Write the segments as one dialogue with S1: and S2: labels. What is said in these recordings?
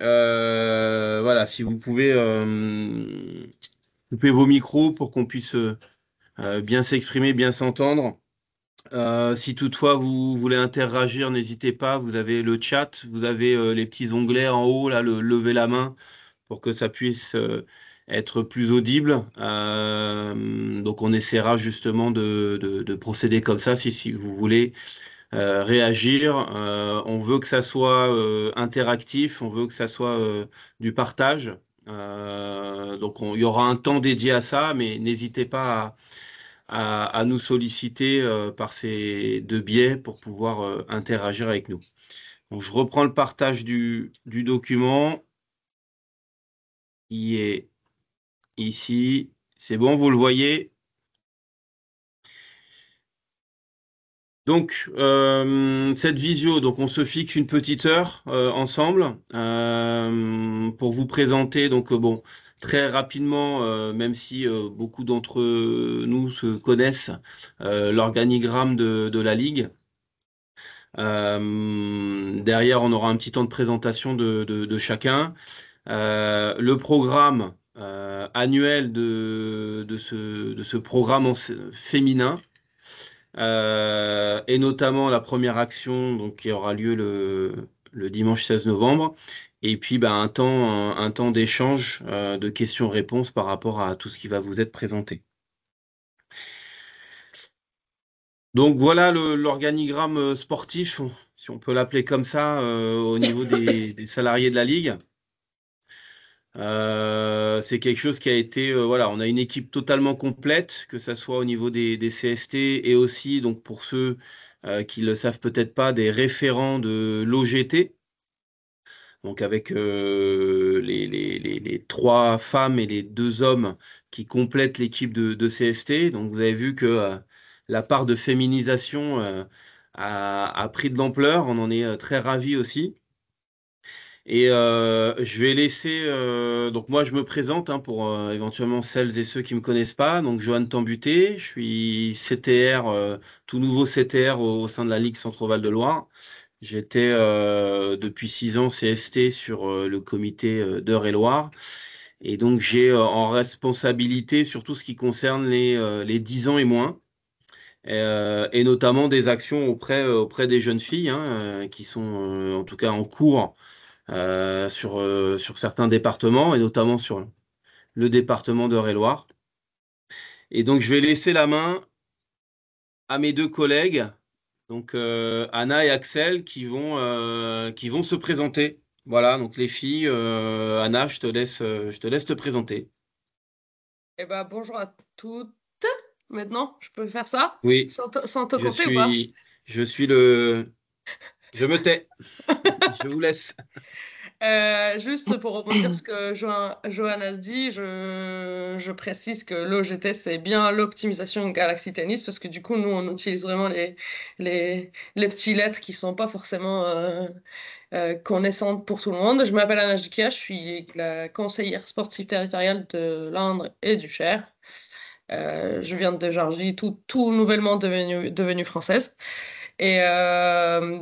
S1: Voilà, si vous pouvez couper vos micros pour qu'on puisse bien s'exprimer, bien s'entendre. Si toutefois vous voulez interagir, n'hésitez pas. Vous avez le chat, vous avez les petits onglets en haut, là, le lever la main pour que ça puisse être plus audible. Donc on essaiera justement de procéder comme ça si vous voulez réagir. On veut que ça soit interactif, on veut que ça soit du partage. Donc il y aura un temps dédié à ça, mais n'hésitez pas à nous solliciter par ces deux biais pour pouvoir interagir avec nous. Donc je reprends le partage du document. Il est ici. C'est bon, vous le voyez? Donc, cette visio, donc on se fixe une petite heure ensemble pour vous présenter. Donc, bon, très rapidement, même si beaucoup d'entre nous se connaissent, l'organigramme de la Ligue. Derrière, on aura un petit temps de présentation de chacun. Le programme annuel de ce programme féminin. Et notamment la première action donc, qui aura lieu le dimanche 16 novembre. Et puis bah, un temps d'échange, de questions-réponses par rapport à tout ce qui va vous être présenté. Donc voilà l'organigramme sportif, si on peut l'appeler comme ça, au niveau des salariés de la Ligue. C'est quelque chose qui a été, voilà, on a une équipe totalement complète, que ça soit au niveau des CST et aussi, donc pour ceux qui ne le savent peut-être pas, des référents de l'OGT, donc avec les trois femmes et les deux hommes qui complètent l'équipe de CST. Donc vous avez vu que la part de féminisation a pris de l'ampleur, on en est très ravis aussi. Et je vais laisser. Donc, moi, je me présente hein, pour éventuellement celles et ceux qui ne me connaissent pas. Donc, Johan Tambuté, je suis CTR, tout nouveau CTR au sein de la Ligue Centre-Val de Loire. J'étais depuis 6 ans CST sur le comité d'Eure-et-Loire. Et donc, j'ai en responsabilité sur tout ce qui concerne les 10 ans et moins. Et notamment des actions auprès des jeunes filles hein, qui sont en tout cas en cours sur certains départements, et notamment sur le département d'Eure-et-Loire. Et donc, je vais laisser la main à mes deux collègues, donc Anna et Axel, qui vont se présenter. Voilà, donc les filles, Anna, je te laisse te présenter.
S2: Eh ben, bonjour à toutes. Maintenant, je peux faire ça
S1: Oui,
S2: sans te
S1: je
S2: compter ou pas?
S1: suis, je suis le, je me tais, je vous laisse.
S2: Juste pour rebondir ce que Johan a dit, je précise que l'OGT, c'est bien l'optimisation Galaxy Tennis, parce que du coup, nous, on utilise vraiment les petits lettres qui sont pas forcément connaissantes pour tout le monde. Je m'appelle Anna Jikia, je suis la conseillère sportive territoriale de l'Indre et du Cher. Je viens de Géorgie, tout nouvellement devenue française. Et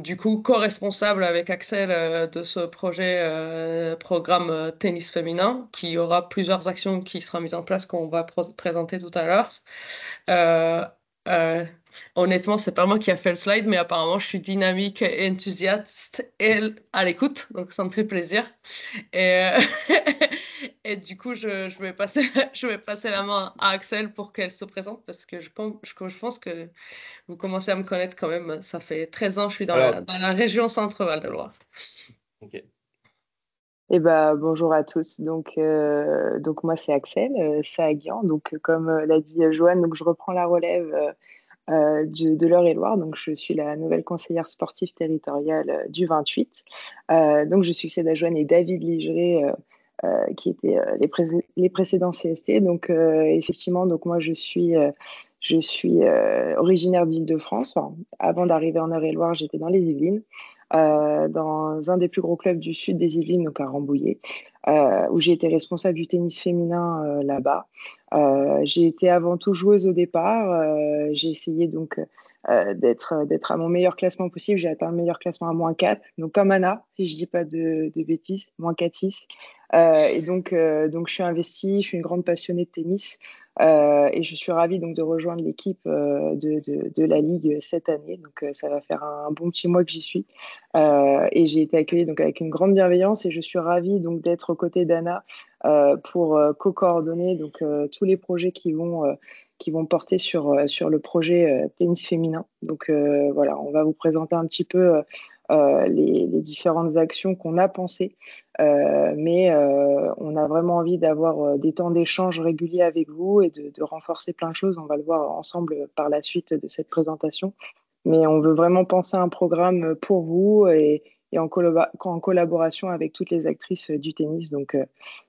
S2: du coup, co-responsable avec Axel de ce projet, programme tennis féminin, qui aura plusieurs actions qui seront mises en place qu'on va présenter tout à l'heure. Euh, euh, Honnêtement, c'est pas moi qui a fait le slide, mais apparemment, je suis dynamique, et enthousiaste et à l'écoute, donc ça me fait plaisir. Et, et du coup, je vais passer, je vais passer la main à Axel pour qu'elle se présente, parce que je pense que vous commencez à me connaître quand même. Ça fait 13 ans que je suis dans la,
S1: Alors,
S2: dans la région Centre-Val de Loire.
S1: ok.
S3: Eh ben, bonjour à tous. Donc moi c'est Axel Saaguian. Comme l'a dit Joanne, donc je reprends la relève de l'Eure-et-Loire. Donc je suis la nouvelle conseillère sportive territoriale du 28. Donc je succède à Joanne et David Ligeret qui étaient les précédents CST. Donc effectivement, donc moi je suis originaire d'Île-de-France. Enfin, avant d'arriver en Eure-et-Loire, j'étais dans les Yvelines, dans un des plus gros clubs du sud des Yvelines, donc à Rambouillet, où j'ai été responsable du tennis féminin là-bas. J'ai été avant tout joueuse au départ. J'ai essayé donc d'être à mon meilleur classement possible. J'ai atteint le meilleur classement à -4, donc comme Anna, si je dis pas de bêtises, -4,6. Donc je suis investie, je suis une grande passionnée de tennis. Et je suis ravie donc de rejoindre l'équipe de la Ligue cette année. Donc ça va faire un bon petit mois que j'y suis. Et j'ai été accueillie donc avec une grande bienveillance et je suis ravie donc d'être aux côtés d'Anna pour co-coordonner donc tous les projets qui vont porter sur le projet tennis féminin. Donc voilà, on va vous présenter un petit peu les différentes actions qu'on a pensées. Mais on a vraiment envie d'avoir des temps d'échange réguliers avec vous et de renforcer plein de choses. On va le voir ensemble par la suite de cette présentation. Mais on veut vraiment penser à un programme pour vous et en collaboration avec toutes les actrices du tennis. Donc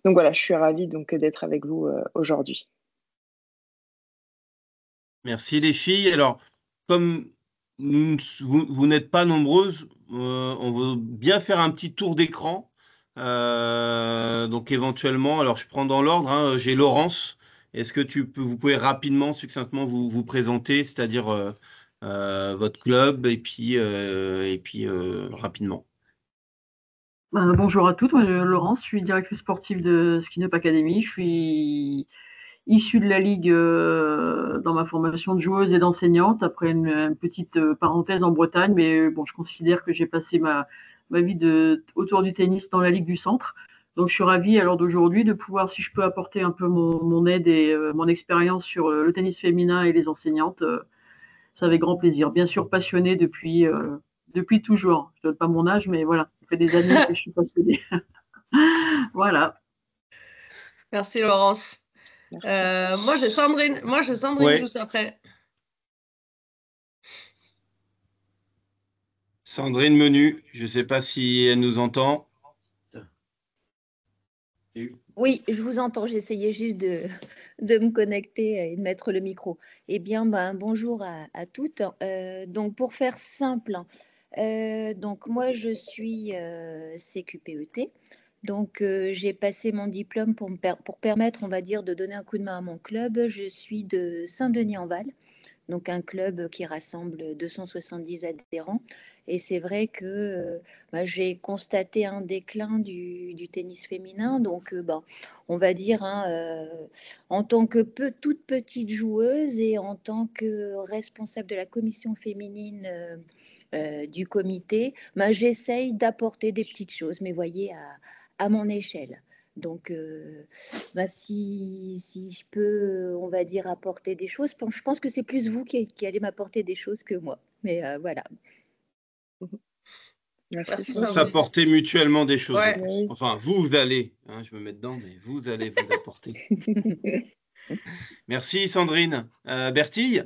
S3: voilà, je suis ravie donc, d'être avec vous aujourd'hui.
S1: Merci les filles. Alors, comme vous n'êtes pas nombreuses, on veut bien faire un petit tour d'écran. Donc éventuellement, alors je prends dans l'ordre, hein, j'ai Laurence. Est-ce que vous pouvez rapidement, succinctement vous présenter, c'est-à-dire votre club et puis rapidement.
S4: Bonjour à toutes, moi, Laurence, je suis directrice sportive de Skin Up Academy. Je suis issue de la Ligue dans ma formation de joueuse et d'enseignante, après une petite parenthèse en Bretagne, mais bon, je considère que j'ai passé ma vie autour du tennis dans la Ligue du Centre. Donc je suis ravie à l'heure d'aujourd'hui de pouvoir, si je peux apporter un peu mon aide et mon expérience sur le tennis féminin et les enseignantes, ça avec grand plaisir. Bien sûr, passionnée depuis toujours. Je ne donne pas mon âge, mais voilà, ça fait des années que je suis passionnée. Voilà.
S2: Merci Laurence. Moi j'ai Sandrine
S1: Ouais.
S2: juste après.
S1: Sandrine Menu, je ne sais pas si elle nous entend.
S5: Oui, je vous entends. J'essayais juste de me connecter et de mettre le micro. Eh bien, bonjour à toutes. Donc, pour faire simple, donc moi, je suis CQPET. Donc, j'ai passé mon diplôme pour permettre, on va dire, de donner un coup de main à mon club. Je suis de Saint-Denis-en-Val, donc un club qui rassemble 270 adhérents. Et c'est vrai que j'ai constaté un déclin du tennis féminin. Donc, on va dire, en tant que toute petite joueuse et en tant que responsable de la commission féminine du comité, j'essaye d'apporter des petites choses, mais voyez, à mon échelle. Donc, si je peux, on va dire, apporter des choses, je pense que c'est plus vous qui allez m'apporter des choses que moi. Mais voilà.
S2: Merci
S1: On va
S2: Sandrine.
S1: s'apporter mutuellement des choses,
S2: Ouais.
S1: je pense. Enfin, vous allez, hein, je me mets dedans, mais vous allez vous apporter. Merci Sandrine. Bertille?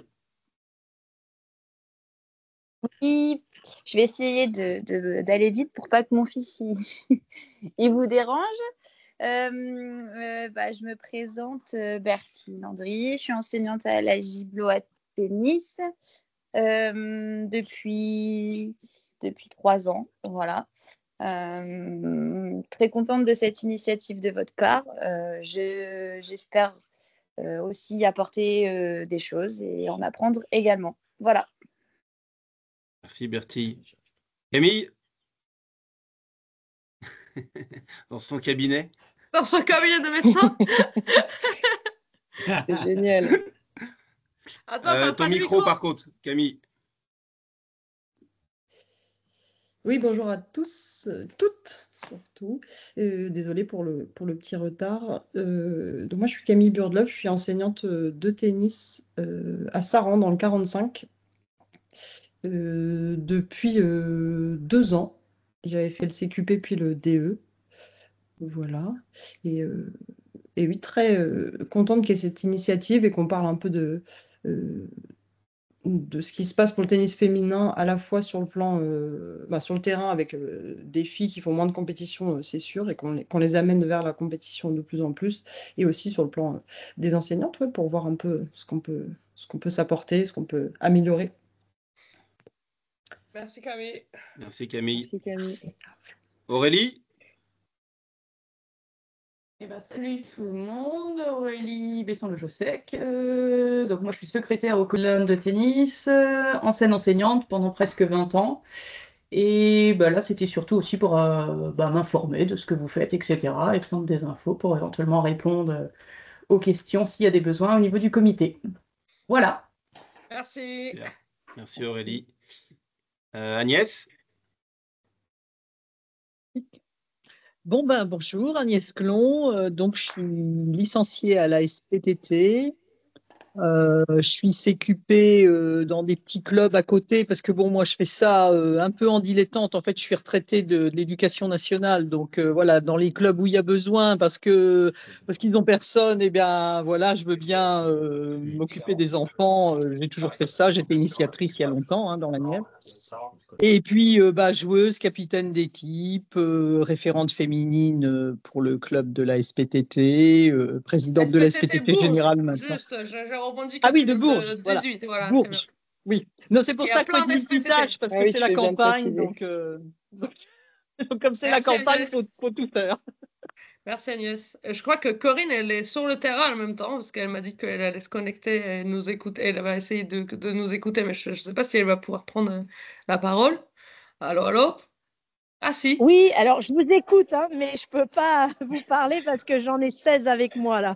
S6: Oui, je vais essayer d'aller vite pour pas que mon fils il vous dérange. Je me présente, Bertille Landry, je suis enseignante à la Giblo à tennis depuis 3 ans. Voilà. Très contente de cette initiative de votre part. J'espère aussi apporter des choses et en apprendre également. Voilà.
S1: Merci Bertille. Camille? Dans son cabinet?
S2: Dans son cabinet de médecin.
S3: C'est génial.
S2: Attends, t'as
S1: Ton
S2: pas de
S1: micro par contre, Camille.
S7: Oui, bonjour à tous, toutes surtout. Désolée pour le petit retard. Donc moi, je suis Camille Burdlove, je suis enseignante de tennis à Saran dans le 45 depuis 2 ans. J'avais fait le CQP puis le DE. Voilà. Et oui, très contente qu'il y ait cette initiative et qu'on parle un peu de ce qui se passe pour le tennis féminin, à la fois sur le plan, sur le terrain avec des filles qui font moins de compétition, c'est sûr, et qu'on les amène vers la compétition de plus en plus, et aussi sur le plan des enseignantes, pour voir un peu ce qu'on peut s'apporter, ce qu'on peut améliorer.
S2: Merci Camille.
S1: Merci Camille.
S3: Merci Camille.
S1: Aurélie?
S8: Eh ben, salut tout le monde, Aurélie Besson-Le-Jossec. Donc moi je suis secrétaire au club de tennis, ancienne enseignante pendant presque 20 ans. Et bah, là c'était surtout aussi pour m'informer de ce que vous faites, etc. Et prendre des infos pour éventuellement répondre aux questions s'il y a des besoins au niveau du comité. Voilà.
S2: Merci.
S1: Super. Merci Aurélie. Agnès?
S9: Bon, bonjour, Agnès Clon. Donc, je suis licenciée à la SPTT. Je suis CQP dans des petits clubs à côté parce que, bon, moi, je fais ça un peu en dilettante. En fait, je suis retraitée de l'éducation nationale. Donc, voilà, dans les clubs où il y a besoin, parce qu'ils n'ont personne, eh bien, voilà, je veux bien m'occuper des enfants. J'ai toujours fait ça. J'étais initiatrice il y a longtemps dans la Nièvre. Et puis, joueuse, capitaine d'équipe, référente féminine pour le club de la SPTT, présidente de la SPTT
S2: Bourges,
S9: générale maintenant.
S2: Juste, j'ai rebondi que
S9: Ah oui,
S2: tu
S9: de
S2: viens
S9: Bourges,
S2: 18, voilà.
S9: Bourges, oui. Non, c'est pour
S2: Il y a
S9: ça qu'il faut
S2: plein
S9: être multitâche, parce
S3: Ah
S9: que
S3: oui,
S9: c'est
S3: tu
S9: la
S3: fais bien de
S9: campagne,
S3: préciser.
S9: donc comme c'est la
S2: Merci,
S9: campagne,
S2: Agnès.
S9: faut tout faire.
S2: Merci Agnès. Je crois que Corinne, elle est sur le terrain en même temps, parce qu'elle m'a dit qu'elle allait se connecter et nous écouter. Elle va essayer de nous écouter, mais je ne sais pas si elle va pouvoir prendre la parole. Allô, allô? Ah si.
S10: Oui, alors je vous écoute, mais je peux pas vous parler parce que j'en ai 16 avec moi là.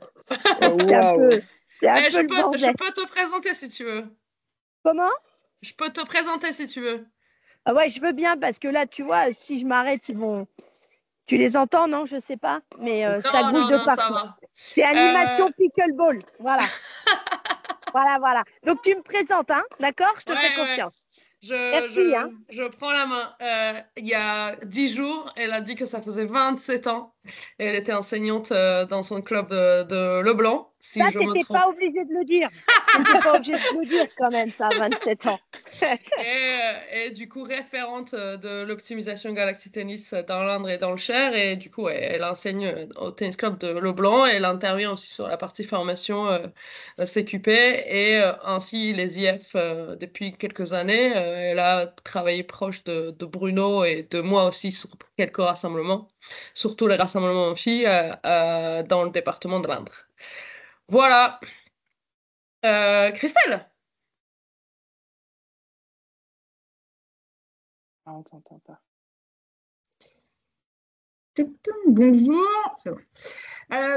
S3: Waouh.
S10: C'est un
S2: Mais
S10: peu le
S2: je
S10: bordel.
S2: peux te présenter si tu veux.
S10: Comment?
S2: Je peux te présenter si tu veux.
S10: Ah ouais, je veux bien parce que là, tu vois, si je m'arrête, ils vont. Tu les entends, non? Je sais pas, mais ça gouille de
S2: Non, ça
S10: partout.
S2: va.
S10: C'est animation pickleball, voilà. Voilà. Donc tu me présentes, d'accord? Je te fais confiance. Merci,
S2: Je prends la main. Il y a 10 jours, elle a dit que ça faisait 27 ans. Et elle était enseignante dans son club de Leblanc, si
S10: Ça,
S2: je me
S10: t'étais
S2: trompe.
S10: pas obligé de le dire. T'étais pas obligé de le dire quand même, ça, 27 ans.
S2: Et du coup, référente de l'optimisation Galaxy Tennis dans l'Indre et dans le Cher. Et du coup, elle enseigne au tennis club de Leblanc. Et elle intervient aussi sur la partie formation CQP et ainsi les IF depuis quelques années. Elle a travaillé proche de Bruno et de moi aussi sur quelques rassemblements, surtout les rassemblements en filles dans le département de l'Indre. Voilà. Christelle?
S3: Ah, on t'entend pas.
S11: Bonjour. C'est bon.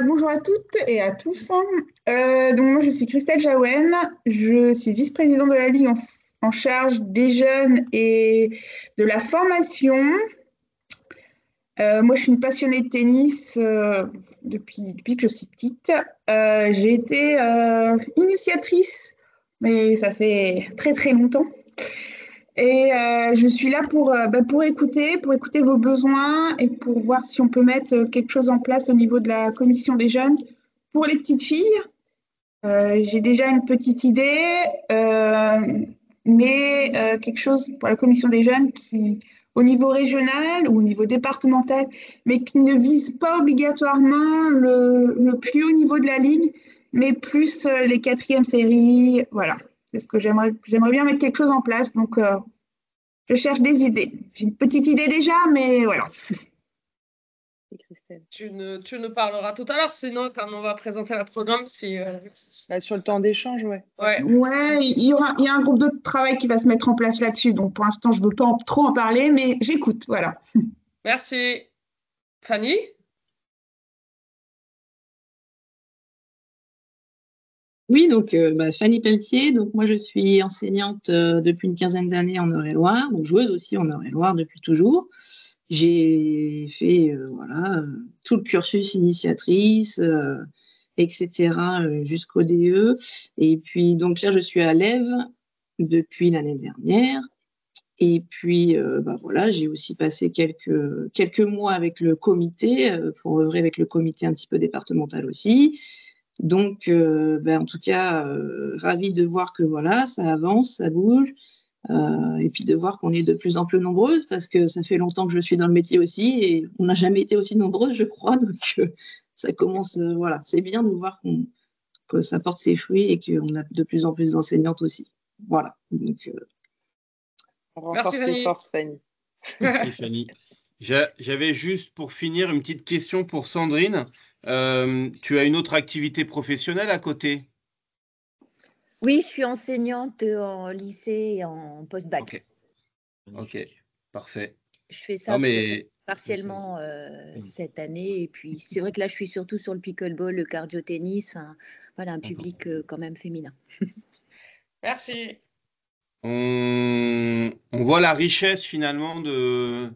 S11: Bonjour à toutes et à tous. Donc moi je suis Christelle Jaouen, je suis vice-présidente de la Ligue en charge des jeunes et de la formation. Moi je suis une passionnée de tennis depuis que je suis petite. J'ai été initiatrice, mais ça fait très très longtemps. Et je suis là pour écouter vos besoins et pour voir si on peut mettre quelque chose en place au niveau de la commission des jeunes pour les petites filles. J'ai déjà une petite idée, mais quelque chose pour la commission des jeunes qui, au niveau régional ou au niveau départemental, mais qui ne vise pas obligatoirement le plus haut niveau de la ligue, mais plus les quatrièmes séries. Voilà. C'est ce que j'aimerais bien mettre quelque chose en place. Donc, je cherche des idées. J'ai une petite idée déjà, mais voilà.
S2: Tu nous parleras tout à l'heure, sinon, quand on va présenter le programme, si...
S3: Sur le temps d'échange, ouais.
S11: Ouais, il y a un groupe de travail qui va se mettre en place là-dessus. Donc, pour l'instant, je ne veux pas trop en parler, mais j'écoute. Voilà.
S2: Merci. Fanny?
S12: Oui, donc Fanny Pelletier. Donc moi je suis enseignante depuis une quinzaine d'années en Eure-et-Loire, donc joueuse aussi en Eure-et-Loire depuis toujours. J'ai fait tout le cursus initiatrice, etc. Jusqu'au DE. Et puis donc là je suis à l'EVE depuis l'année dernière. Et puis j'ai aussi passé quelques mois avec le comité pour œuvrer avec le comité un petit peu départemental aussi. Donc, en tout cas, ravie de voir que voilà, ça avance, ça bouge, et puis de voir qu'on est de plus en plus nombreuses, parce que ça fait longtemps que je suis dans le métier aussi, et on n'a jamais été aussi nombreuses, je crois. Donc, ça commence, c'est bien de voir que ça porte ses fruits et qu'on a de plus en plus d'enseignantes aussi. Voilà. Donc,
S3: on renforce les forces, Fanny.
S1: Merci, Fanny. J'avais juste pour finir une petite question pour Sandrine. Tu as une autre activité professionnelle à côté?
S5: Oui, je suis enseignante en lycée et en post-bac.
S1: Ok, parfait.
S5: Je fais
S1: Non,
S5: ça
S1: mais
S5: partiellement cette année. Et puis, c'est vrai que là, je suis surtout sur le pickleball, le cardio-tennis. Enfin, voilà, un public quand même féminin.
S2: Merci.
S1: on voit la richesse finalement de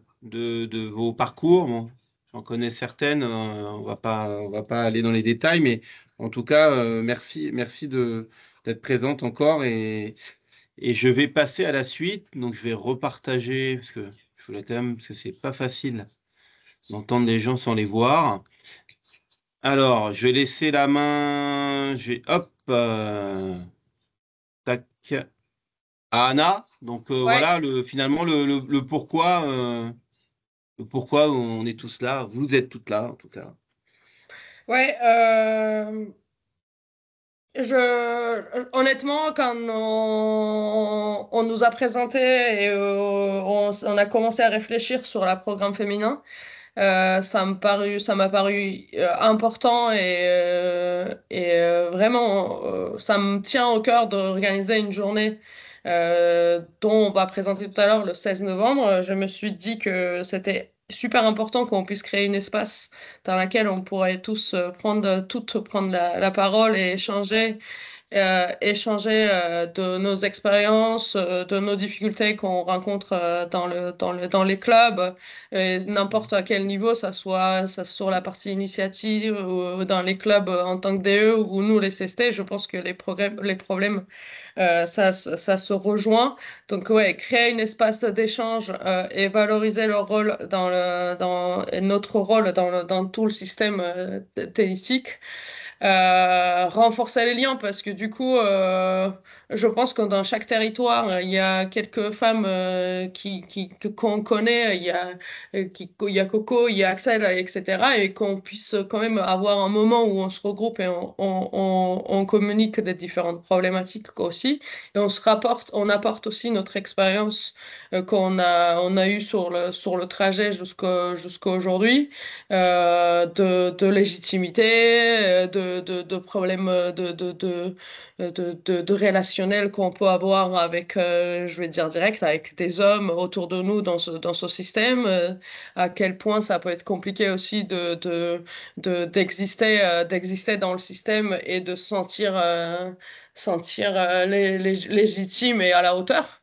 S1: vos parcours. Bon, j'en connais certaines, on va pas aller dans les détails, mais en tout cas, merci d'être présente encore et je vais passer à la suite. Donc, je vais repartager parce que je voulais quand même, parce que c'est pas facile d'entendre les gens sans les voir. Alors, je vais laisser la main, hop, tac, à Anna. Donc
S2: Ouais.
S1: voilà, finalement, le pourquoi on est tous là. Vous êtes toutes là, en tout cas.
S2: Ouais, honnêtement, quand on nous a présenté et on a commencé à réfléchir sur le programme féminin, ça m'a paru important et vraiment, ça me tient au cœur d'organiser une journée dont on va présenter tout à l'heure le 16 novembre. Je me suis dit que c'était super important qu'on puisse créer un espace dans lequel on pourrait tous toutes prendre la parole et échanger de nos expériences, de nos difficultés qu'on rencontre dans les clubs, n'importe à quel niveau, ça sur la partie initiative ou dans les clubs en tant que DE ou nous les CST, je pense que les problèmes, ça se rejoint. Donc ouais, créer un espace d'échange et valoriser leur rôle et notre rôle dans tout le système tennistique. Renforcer les liens parce que du coup, je pense que dans chaque territoire, il y a quelques femmes qu'on connaît, il y a Coco, il y a Axel, etc. Et qu'on puisse quand même avoir un moment où on se regroupe et on communique des différentes problématiques aussi. Et on apporte aussi notre expérience on a eue sur le trajet jusqu'à aujourd'hui de légitimité, de problèmes de relationnel qu'on peut avoir avec, je vais dire direct, avec des hommes autour de nous dans ce système, à quel point ça peut être compliqué aussi d'exister dans le système et de se sentir légitime et à la hauteur.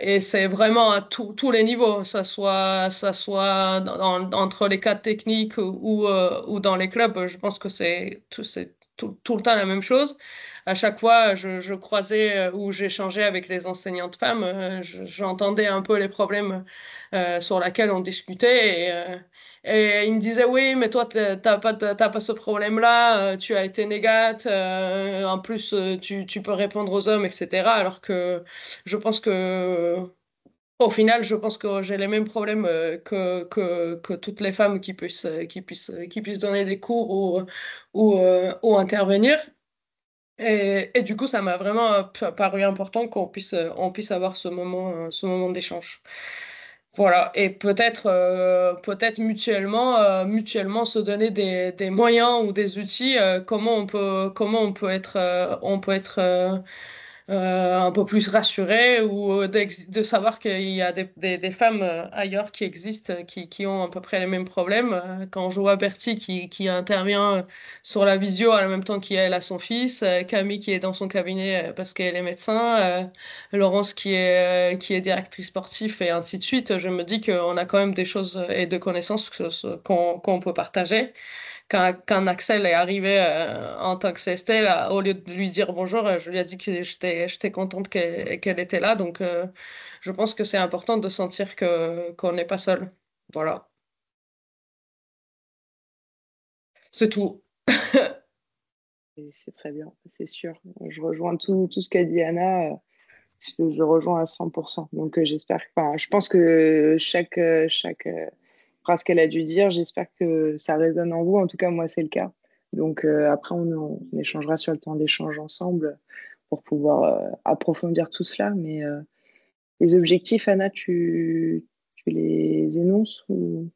S2: Et c'est vraiment à tous les niveaux, ça soit entre les cadres techniques ou dans les clubs. Je pense que c'est tout le temps la même chose. À chaque fois, je croisais ou j'échangeais avec les enseignantes femmes, j'entendais un peu les problèmes sur lesquels on discutait et ils me disaient oui, mais toi, t'as pas ce problème-là, tu as été négate, en plus, tu peux répondre aux hommes, etc. Alors que je pense que, au final, je pense que j'ai les mêmes problèmes que toutes les femmes qui puissent donner des cours ou intervenir. Et du coup, ça m'a vraiment paru important on puisse avoir ce moment d'échange. Voilà, et peut-être mutuellement se donner des moyens ou des outils, comment on peut être un peu plus rassuré ou de savoir qu'il y a des femmes ailleurs qui existent, qui ont à peu près les mêmes problèmes. Quand je vois Bertie qui intervient sur la visio en même temps qu'elle a son fils, Camille qui est dans son cabinet parce qu'elle est médecin, Laurence qui est directrice sportive et ainsi de suite, je me dis qu'on a quand même des choses et de connaissances qu'on peut partager quand Axel est arrivé en tant que CST, là, au lieu de lui dire bonjour, je lui ai dit que j'étais contente qu'elle était là. Donc, je pense que c'est important de sentir qu'on n'est pas seul. Voilà, c'est tout.
S3: C'est très bien, c'est sûr. Je rejoins tout ce qu'a dit Anna. Je rejoins à 100%. Donc, j'espère, enfin, je pense que chaque phrase qu'elle a dû dire, j'espère que ça résonne en vous. En tout cas, moi, c'est le cas. Donc, après, on échangera sur le temps d'échange ensemble pour pouvoir approfondir tout cela. Mais les objectifs, Anna, tu tu les énonces ou...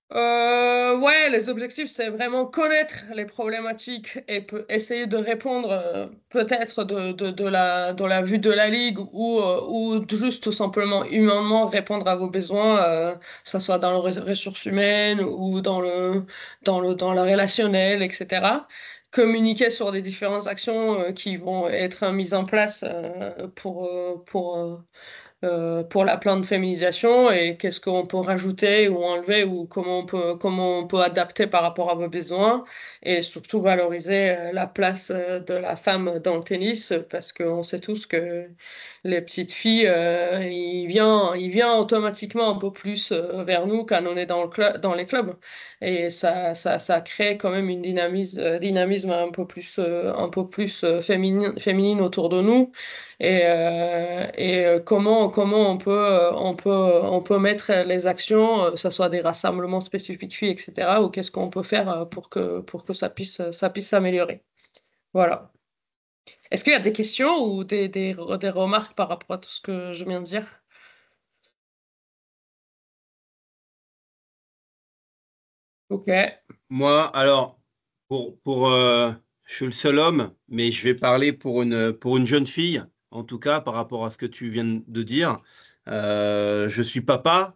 S2: Ouais, les objectifs, c'est vraiment connaître les problématiques et essayer de répondre peut-être de la vue de la Ligue ou juste tout simplement humainement répondre à vos besoins, que ce soit dans les ressources humaines ou dans la relationnelle, etc. Communiquer sur les différentes actions qui vont être mises en place pour la plante de féminisation et qu'est-ce qu'on peut rajouter ou enlever ou comment on peut adapter par rapport à vos besoins et surtout valoriser la place de la femme dans le tennis parce qu'on sait tous que les petites filles, il vient automatiquement un peu plus vers nous quand on est dans les clubs et ça crée quand même une dynamisme un peu plus féminine autour de nous et comment on peut mettre les actions, que ce soit des rassemblements spécifiques filles, etc., ou qu'est-ce qu'on peut faire pour que ça puisse s'améliorer. Voilà. Est-ce qu'il y a des questions ou des remarques par rapport à tout ce que je viens de dire? Ok.
S1: Moi, alors, je suis le seul homme, mais je vais parler pour une jeune fille, en tout cas, par rapport à ce que tu viens de dire. Je suis papa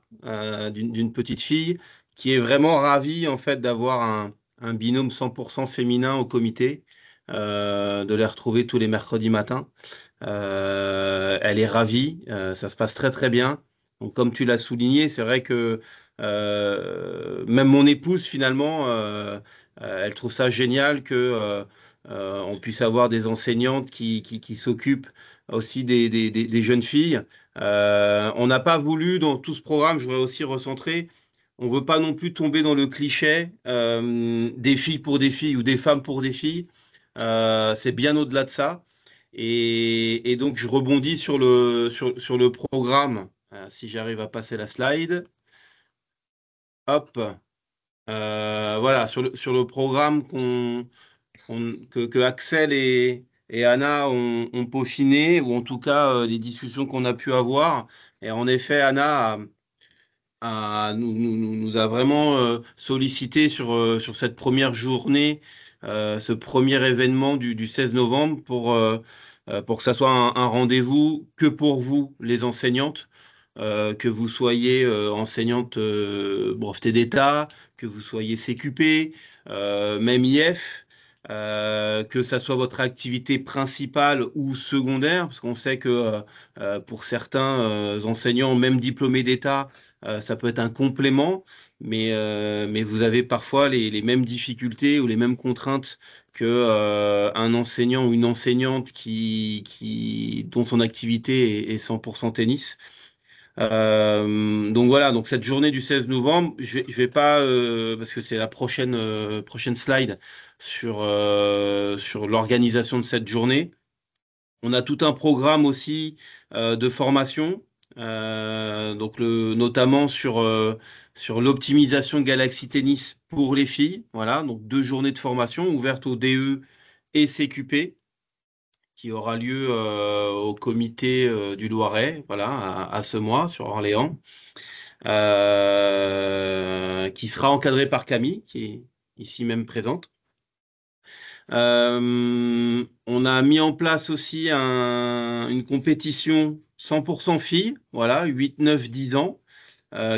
S1: d'une petite fille qui est vraiment ravie, en fait, d'avoir un binôme 100% féminin au comité, de les retrouver tous les mercredis matins. Elle est ravie, ça se passe très, très bien. Donc, comme tu l'as souligné, c'est vrai que même mon épouse, finalement, elle trouve ça génial que on puisse avoir des enseignantes qui s'occupent aussi des jeunes filles. On n'a pas voulu, dans tout ce programme, je voudrais aussi recentrer, on ne veut pas non plus tomber dans le cliché des filles pour des filles ou des femmes pour des filles. C'est bien au-delà de ça. Et donc, je rebondis sur sur le programme, si j'arrive à passer la slide. Hop. Voilà, sur le programme que Axel et Anna ont peaufiné, ou en tout cas les discussions qu'on a pu avoir. Et en effet, Anna nous a vraiment sollicité sur cette première journée, ce premier événement du 16 novembre pour que ça soit un rendez-vous que pour vous, les enseignantes. Que vous soyez enseignante brevetée d'État, que vous soyez CQP, même IF, que ça soit votre activité principale ou secondaire, parce qu'on sait que pour certains enseignants, même diplômés d'État, ça peut être un complément, mais vous avez parfois les mêmes difficultés ou les mêmes contraintes que un enseignant ou une enseignante dont son activité est 100% tennis. Donc voilà, donc cette journée du 16 novembre, je vais pas, parce que c'est la prochaine slide sur l'organisation de cette journée. On a tout un programme aussi de formation, donc notamment sur l'optimisation de Galaxy Tennis pour les filles. Voilà, donc 2 journées de formation ouvertes au DE et CQP qui aura lieu au comité du Loiret, voilà, à ce mois sur Orléans, qui sera encadré par Camille, qui est ici même présente. On a mis en place aussi une compétition 100% filles, voilà, 8, 9, 10 ans,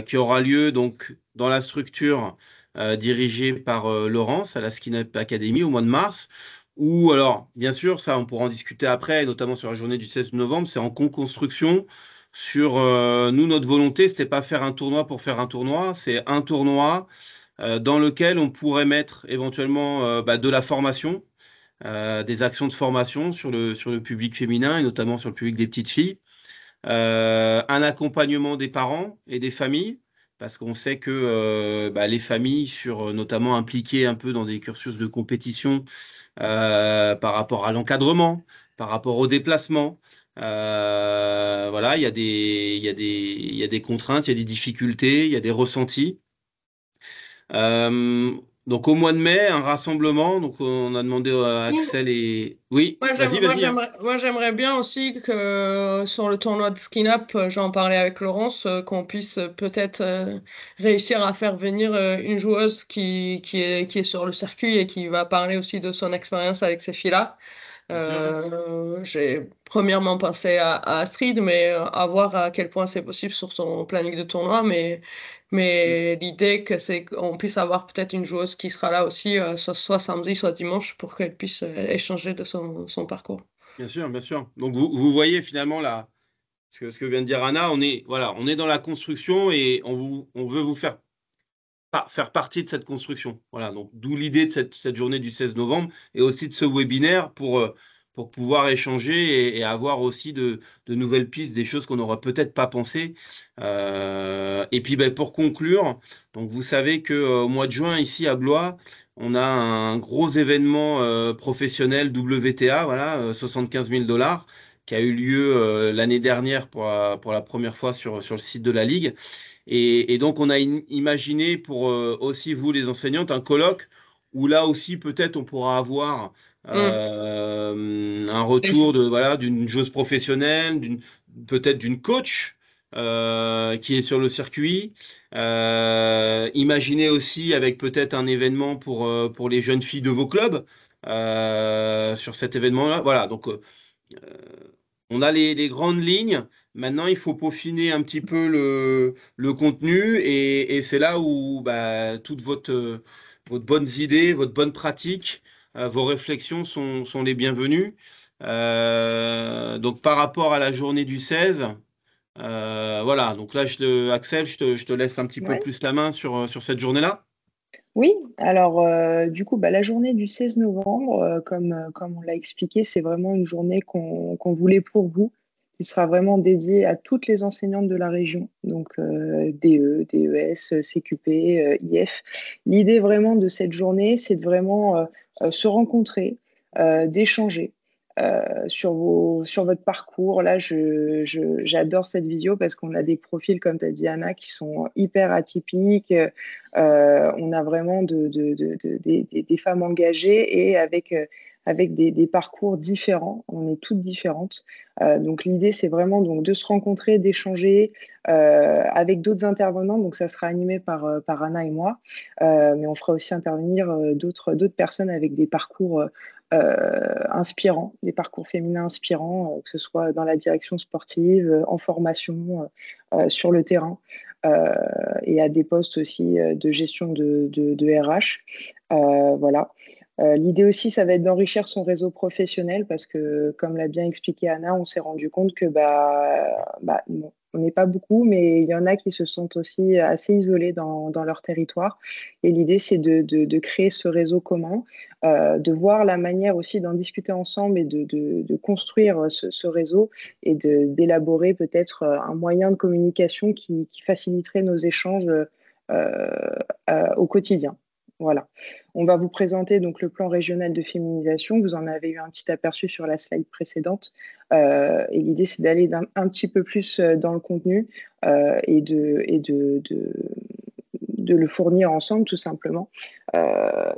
S1: qui aura lieu donc dans la structure dirigée par Laurence à la Skin Up Academy au mois de mars. Ou alors, bien sûr, ça on pourra en discuter après, notamment sur la journée du 16 novembre, c'est en co-construction sur nous, notre volonté, c'était pas faire un tournoi pour faire un tournoi, c'est un tournoi dans lequel on pourrait mettre éventuellement de la formation, des actions de formation sur le public féminin et notamment sur le public des petites filles, un accompagnement des parents et des familles, parce qu'on sait que les familles, notamment impliquées un peu dans des cursus de compétition par rapport à l'encadrement, par rapport au déplacement, voilà, il y a des contraintes, il y a des difficultés, il y a des ressentis. Donc au mois de mai, un rassemblement. Donc on a demandé à Axel et... Oui, vas-y. Hein.
S2: Moi, j'aimerais bien aussi que sur le tournoi de Skin Up, j'en parlais avec Laurence, qu'on puisse peut-être réussir à faire venir une joueuse qui est sur le circuit et qui va parler aussi de son expérience avec ces filles-là. J'ai premièrement pensé à Astrid, mais à voir à quel point c'est possible sur son planning de tournoi. Mais l'idée que c'est qu'on puisse avoir peut-être une joueuse qui sera là aussi, soit samedi, soit dimanche, pour qu'elle puisse échanger de son parcours.
S1: Bien sûr, bien sûr. Donc vous voyez finalement là, ce que vient de dire Anna, on est dans la construction et on veut vous faire partie de cette construction. Voilà, donc d'où l'idée de cette journée du 16 novembre et aussi de ce webinaire pour pouvoir échanger et avoir aussi de nouvelles pistes, des choses qu'on n'aura peut-être pas pensé. Et puis pour conclure, donc vous savez qu'au mois de juin, ici à Blois, on a un gros événement professionnel WTA, voilà, 75 000 $, qui a eu lieu l'année dernière pour la première fois sur le site de la Ligue. Et donc, on a imaginé pour aussi vous, les enseignantes, un colloque où là aussi, peut-être, on pourra avoir un retour d'une joueuse professionnelle, peut-être d'une coach qui est sur le circuit. Imaginez aussi avec peut-être un événement pour les jeunes filles de vos clubs sur cet événement-là. Voilà, donc on a les grandes lignes. Maintenant, il faut peaufiner un petit peu le contenu et c'est là où toutes votre bonnes idées, votre bonne pratique, vos réflexions sont les bienvenues. Donc, par rapport à la journée du 16, voilà. Donc là, Axel, je te laisse un petit peu plus la main sur cette journée-là.
S3: Oui, alors du coup, la journée du 16 novembre, comme on l'a expliqué, c'est vraiment une journée qu'on voulait pour vous, qui sera vraiment dédiée à toutes les enseignantes de la région, donc DE, DES, CQP, IF. L'idée vraiment de cette journée, c'est de vraiment se rencontrer, d'échanger. Sur votre parcours. Là, j'adore cette vidéo parce qu'on a des profils, comme tu as dit, Anna, qui sont hyper atypiques. On a vraiment des femmes engagées et avec des parcours différents. On est toutes différentes. Donc, l'idée, c'est vraiment donc, de se rencontrer, d'échanger avec d'autres intervenants. Donc, ça sera animé par Anna et moi. Mais on fera aussi intervenir d'autres personnes avec des parcours inspirants, des parcours féminins inspirants, que ce soit dans la direction sportive, en formation, sur le terrain, et à des postes aussi de gestion de RH. Voilà. L'idée aussi, ça va être d'enrichir son réseau professionnel parce que, comme l'a bien expliqué Anna, on s'est rendu compte que bon, on n'est pas beaucoup, mais il y en a qui se sentent aussi assez isolés dans leur territoire. Et l'idée, c'est de créer ce réseau commun, de voir la manière aussi d'en discuter ensemble et de construire ce réseau et d'élaborer peut-être un moyen de communication qui faciliterait nos échanges au quotidien. Voilà. On va vous présenter donc le plan régional de féminisation. Vous en avez eu un petit aperçu sur la slide précédente. Et l'idée, c'est d'aller un petit peu plus dans le contenu et de le fournir ensemble, tout simplement.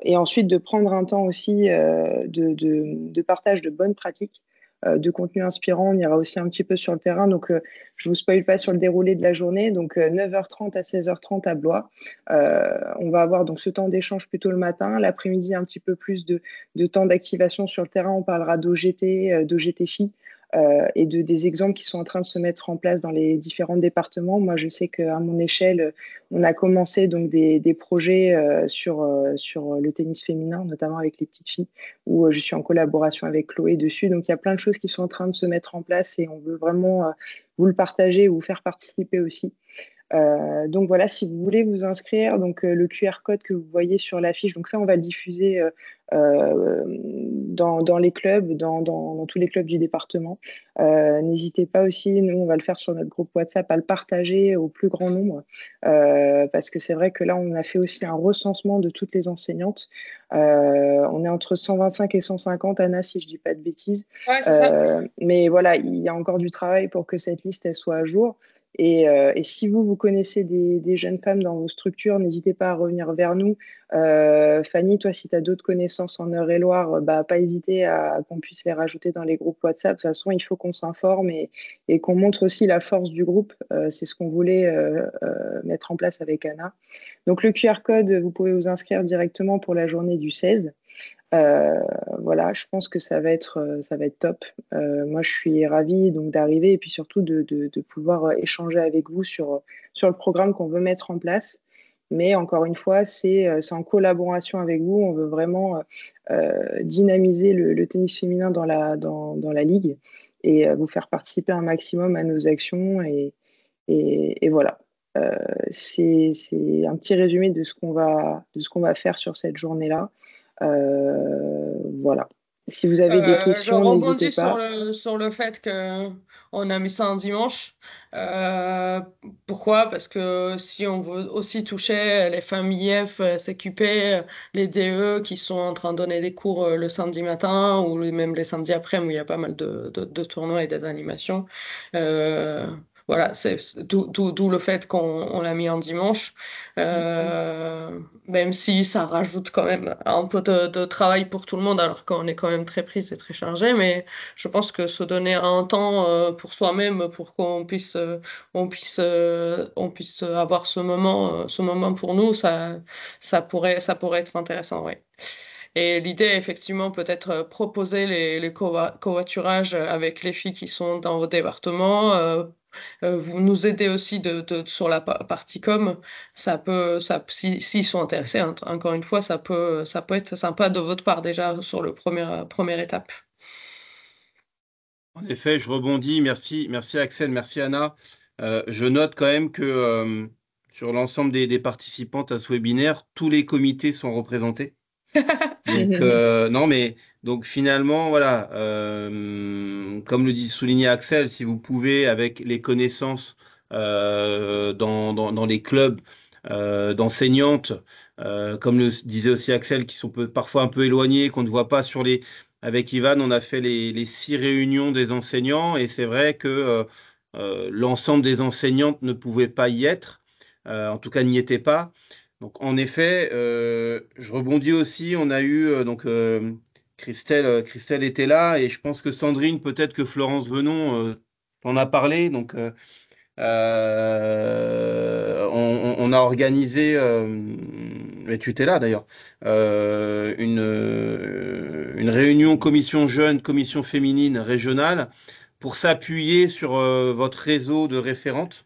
S3: Et ensuite, de prendre un temps aussi de partage de bonnes pratiques, de contenu inspirant. On ira aussi un petit peu sur le terrain. Donc, je ne vous spoil pas sur le déroulé de la journée. Donc, 9h30 à 16h30 à Blois. On va avoir donc ce temps d'échange plutôt le matin. L'après-midi, un petit peu plus de temps d'activation sur le terrain. On parlera d'OGT, d'OGTFI. Et des exemples qui sont en train de se mettre en place dans les différents départements. Moi, je sais qu'à mon échelle, on a commencé donc des projets sur le tennis féminin, notamment avec les petites filles, où je suis en collaboration avec Chloé dessus. Donc, il y a plein de choses qui sont en train de se mettre en place et on veut vraiment vous le partager ou vous faire participer aussi. Donc voilà, si vous voulez vous inscrire, donc le QR code que vous voyez sur l'affiche, donc ça on va le diffuser dans les clubs, dans tous les clubs du département. N'hésitez pas aussi, nous on va le faire sur notre groupe WhatsApp, à le partager au plus grand nombre, parce que c'est vrai que là on a fait aussi un recensement de toutes les enseignantes. On est entre 125 et 150, Anna, si je dis pas de bêtises.
S2: Ouais, c'est ça.
S3: Mais voilà, il y a encore du travail pour que cette liste elle soit à jour. Et si vous connaissez des jeunes femmes dans vos structures, n'hésitez pas à revenir vers nous. Fanny, toi, si tu as d'autres connaissances en Eure-et-Loire, pas hésiter à qu'on puisse les rajouter dans les groupes WhatsApp. De toute façon, il faut qu'on s'informe et qu'on montre aussi la force du groupe. C'est ce qu'on voulait mettre en place avec Anna. Donc, le QR code, vous pouvez vous inscrire directement pour la journée du 16. Voilà, je pense que ça va être top. Moi, je suis ravie donc d'arriver et puis surtout de pouvoir échanger avec vous sur le programme qu'on veut mettre en place. Mais encore une fois, c'est en collaboration avec vous. On veut vraiment dynamiser le tennis féminin dans la ligue et vous faire participer un maximum à nos actions. Et voilà. C'est un petit résumé de ce qu'on va faire sur cette journée-là. Voilà. Si vous avez des
S2: Je
S3: questions,
S2: rebondis
S3: n'hésitez pas.
S2: sur le fait qu'on a mis ça un dimanche. Pourquoi? Parce que si on veut aussi toucher les femmes IF, CQP, les DE qui sont en train de donner des cours le samedi matin ou même les samedis après, où il y a pas mal de tournois et des animations. Voilà, c'est d'où le fait qu'on l'a mis en dimanche. Même si ça rajoute quand même un peu de travail pour tout le monde, alors qu'on est quand même très prise et très chargé, mais je pense que se donner un temps pour soi-même, pour qu'on puisse, on puisse avoir ce moment pour nous, ça pourrait être intéressant, ouais. Et l'idée, effectivement, peut-être proposer les covoiturages avec les filles qui sont dans vos départements. Vous nous aidez aussi sur la partie com. S'ils sont intéressés, hein, encore une fois, ça peut être sympa de votre part déjà sur le première étape.
S1: En effet, je rebondis. Merci Axel, merci Anna. Je note quand même que sur l'ensemble des participantes à ce webinaire, tous les comités sont représentés. Donc, non, mais donc finalement, voilà, comme le soulignait Axel, si vous pouvez, avec les connaissances dans les clubs d'enseignantes, comme le disait aussi Axel, qui sont parfois un peu éloignés, qu'on ne voit pas Avec Ivan, on a fait les 6 réunions des enseignants et c'est vrai que l'ensemble des enseignantes ne pouvaient pas y être, en tout cas n'y étaient pas. Donc, en effet, je rebondis aussi. On a eu Christelle était là et je pense que Sandrine, peut-être que Florence Venon t'en a parlé. Donc, on a organisé, mais tu étais là d'ailleurs, une réunion commission jeune, commission féminine régionale pour s'appuyer sur votre réseau de référentes.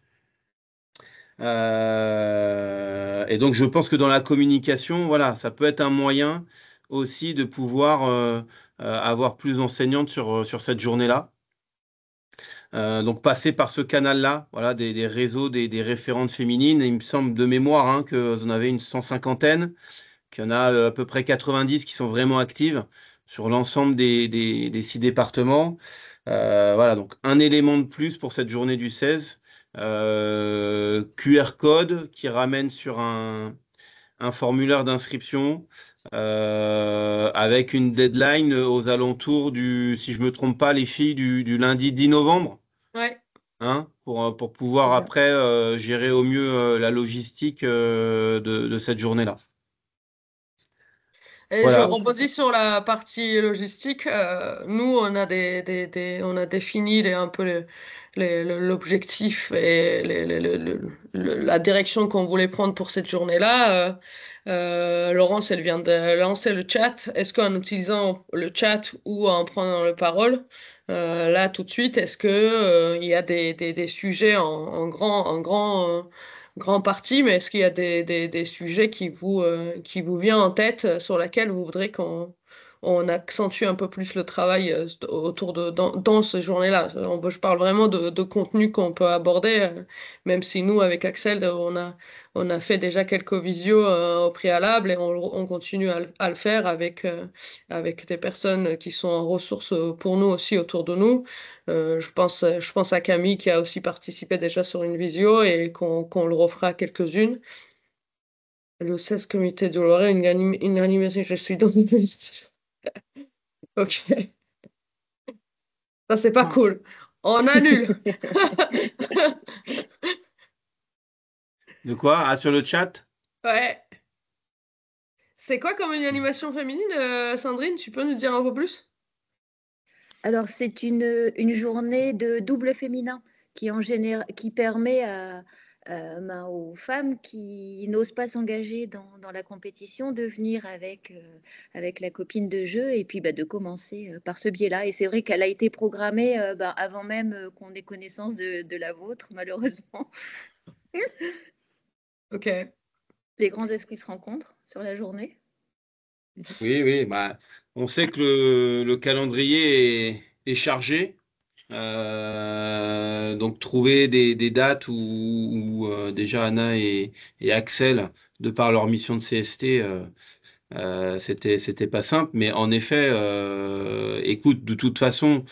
S1: Et donc, je pense que dans la communication, voilà, ça peut être un moyen aussi de pouvoir avoir plus d'enseignantes sur cette journée-là. Donc, passer par ce canal-là, voilà, des réseaux, des référentes féminines. Il me semble de mémoire que vous en avez une 150aine, qu'il y en a à peu près 90 qui sont vraiment actives sur l'ensemble des 6 départements. Voilà, donc un élément de plus pour cette journée du 16. QR code qui ramène sur un formulaire d'inscription avec une deadline aux alentours si je ne me trompe pas, les filles, du lundi 10 novembre.
S2: Ouais.
S1: Pour pouvoir après gérer au mieux la logistique de cette journée-là.
S2: Et
S1: Voilà.
S2: je rebondis sur la partie logistique. Nous, on a on a défini un peu l'objectif et la direction qu'on voulait prendre pour cette journée-là. Laurence, elle vient de lancer le chat. Est-ce qu'en utilisant le chat ou en prenant la parole, là tout de suite, est-ce que il y a des sujets en grand parti, mais est-ce qu'il y a des sujets qui vous viennent en tête sur lesquels vous voudrez qu'on accentue un peu plus le travail autour dans ces journées-là? Je parle vraiment de contenu qu'on peut aborder, même si nous, avec Axel, on a fait déjà quelques visios au préalable et on continue à le faire avec des personnes qui sont en ressources pour nous aussi autour de nous. Je pense à Camille qui a aussi participé déjà sur une visio et qu'on le refera quelques-unes. Le 16 comité de Loiret, une animation, je suis dans une liste. Ok. Ça, c'est pas cool. On annule.
S1: De quoi? Ah, sur le chat?
S2: Ouais. C'est quoi comme une animation féminine, Sandrine? Tu peux nous dire un peu plus?
S5: Alors, c'est une journée de double féminin qui permet aux femmes qui n'osent pas s'engager dans la compétition de venir avec la copine de jeu et puis de commencer par ce biais-là. Et c'est vrai qu'elle a été programmée avant même qu'on ait connaissance de la vôtre, malheureusement.
S2: Ok.
S5: Les grands esprits se rencontrent sur la journée.
S1: Oui, oui. Bah, on sait que le calendrier est chargé. Donc trouver des dates où déjà Anna et Axel, de par leur mission de CST, c'était pas simple. Mais en effet, écoute, de toute façon,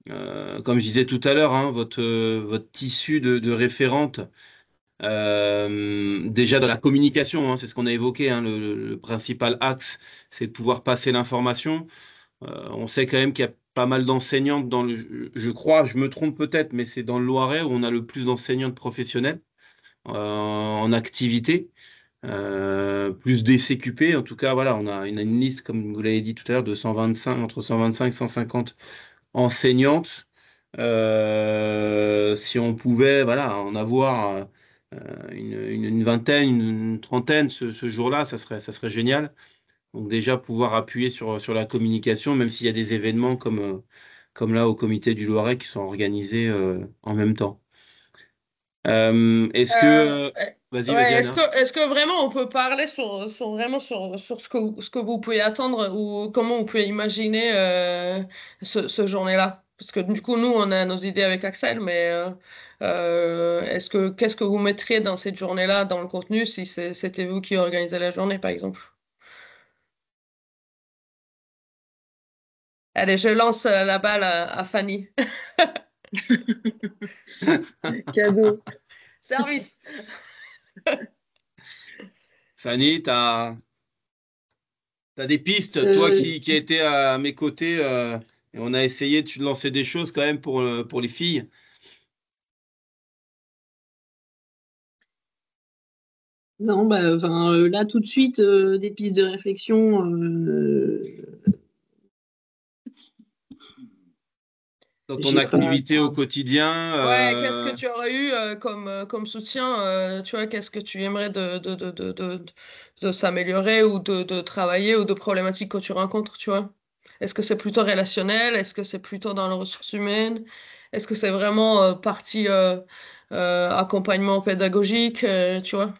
S1: comme je disais tout à l'heure, hein, votre tissu de référentes, déjà dans la communication, hein, c'est ce qu'on a évoqué, hein, le principal axe, c'est de pouvoir passer l'information. On sait quand même qu'il y a pas mal d'enseignantes je crois, je me trompe peut-être, mais c'est dans le Loiret où on a le plus d'enseignantes professionnelles en activité, plus des CQP. En tout cas, voilà, on a une liste, comme vous l'avez dit tout à l'heure, de 125, entre 125 et 150 enseignantes. Si on pouvait, voilà, en avoir une vingtaine, une trentaine ce jour-là, ça serait génial. Donc déjà pouvoir appuyer sur la communication, même s'il y a des événements comme là au comité du Loiret qui sont organisés en même temps. Est-ce que... vas-y,
S2: Ouais,
S1: Anna.
S2: est-ce que vraiment on peut parler sur ce que vous pouvez attendre ou comment vous pouvez imaginer ce journée-là? Parce que du coup, nous, on a nos idées avec Axel, mais qu'est-ce que vous mettriez dans cette journée-là, dans le contenu, si c'était vous qui organisez la journée, par exemple? Allez, je lance la balle à Fanny.
S3: Cadeau.
S2: Service.
S1: Fanny, t'as des pistes, toi
S12: Euh,
S1: qui as été à mes côtés, et on a essayé de lancer des choses quand même pour les filles.
S12: non, là tout de suite, des pistes de réflexion.
S1: Dans ton
S12: J'ai pas.
S1: activité au quotidien,
S2: Ouais, qu'est-ce que tu aurais eu comme soutien, tu vois, qu'est-ce que tu aimerais de s'améliorer ou de travailler ou de problématiques que tu rencontres, tu vois? Est-ce que c'est plutôt relationnel? Est-ce que c'est plutôt dans les ressources humaines? Est-ce que c'est vraiment partie accompagnement pédagogique, tu vois?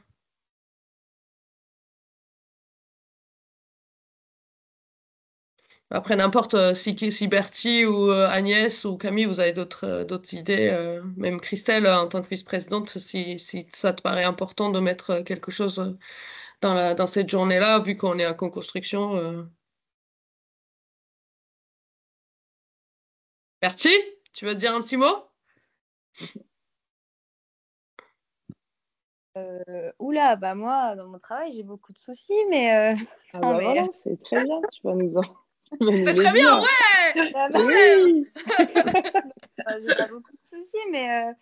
S2: Après, n'importe si Bertie ou Agnès ou Camille, vous avez d'autres idées, même Christelle, en tant que vice-présidente, si ça te paraît important de mettre quelque chose dans cette journée-là, vu qu'on est en co-construction. Bertie, tu veux te dire un petit mot?
S6: Oula, bah moi, dans mon travail, j'ai beaucoup de soucis, mais
S3: Ah
S6: non,
S3: bah
S6: mais
S3: voilà, c'est très bien. Tu vas nous
S2: C'est
S3: les
S2: très bien,
S3: dire.
S2: ouais!
S6: non,
S2: Problème!
S3: Oui.
S6: j'ai pas beaucoup de soucis, mais